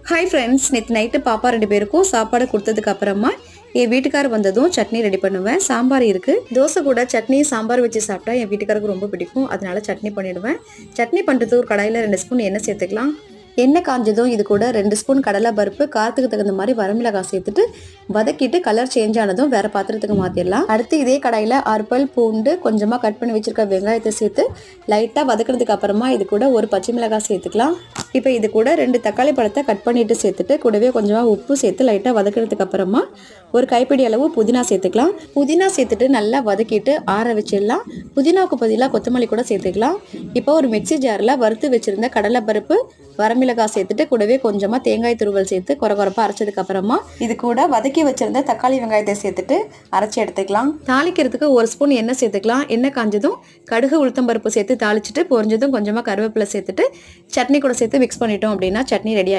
Hi friends, நேற்று night பாப்பா 2 பேருக்கும் சாப்பாடு கொடுத்ததுக்கு அப்புறமா என் வீட்டுக்கார் வந்ததும் சட்னி ரெடி பண்ணுவேன். சாம்பார் இருக்குது. தோசை கூட சட்னி சாம்பார் வச்சு சாப்பிட்டா என் வீட்டுக்காருக்கு ரொம்ப பிடிக்கும். அதனால சட்னி பண்ணிவிடுவேன். சட்னி பண்ணுறதுக்கு ஒரு கடாயில் 2 ஸ்பூன் எண்ணெய் சேர்த்துக்கலாம். எண்ணெய் காஞ்சதும் இது கூட 2 ஸ்பூன் கடலை பருப்பு, காரத்துக்கு தகுந்த மாதிரி வரமிளகாய் சேர்த்துட்டு வதக்கிட்டு கலர் சேஞ்ச் ஆனதும் வேற பாத்திரத்துக்கு மாற்றிடலாம். அடுத்து இதே கடாயில் 6 பல் பூண்டு, கொஞ்சமாக கட் பண்ணி வச்சிருக்க வெங்காயத்தை சேர்த்து லைட்டாக வதக்கினதுக்கு அப்புறமா இது கூட ஒரு பச்சை மிளகாய் சேர்த்துக்கலாம். இப்போ இது கூட 2 தக்காளி பழத்தை கட் பண்ணிட்டு சேர்த்துட்டு கூடவே கொஞ்சமாக உப்பு சேர்த்து லைட்டாக வதக்கினதுக்கு அப்புறமா ஒரு கைப்பிடி அளவு புதினா சேர்த்துக்கலாம். புதினா சேர்த்துட்டு நல்லா வதக்கிட்டு ஆற வச்சிடலாம். புதினாவுக்கு பதிலாக கொத்தமல்லி கூட சேர்த்துக்கலாம். இப்போ ஒரு மிக்சி ஜாரில் வறுத்து வச்சிருந்த கடலை பருப்பு, வரமிளகாய் சேர்த்துட்டு கூடவே கொஞ்சமாக தேங்காய் துருவல் சேர்த்து கொரகொரப்பாக அரைச்சதுக்கு அப்புறமா இது கூட வதக்கி வச்சிருந்த தக்காளி வெங்காயத்தை சேர்த்துட்டு அரைச்சி எடுத்துக்கலாம். தாளிக்கிறதுக்கு 1 ஸ்பூன் எண்ணெய் சேர்த்துக்கலாம். எண்ணெய் காஞ்சதும் கடுகு, உளுத்தம் பருப்பு சேர்த்து தாளிச்சிட்டு பொரிஞ்சதும் கொஞ்சமாக கருவேப்பிலை சேர்த்துட்டு சட்னி கூட சேர்த்து மிக்ஸ் பண்ணிட்டோம் அப்படின்னா சட்னி ரெடி ஆகிடும்.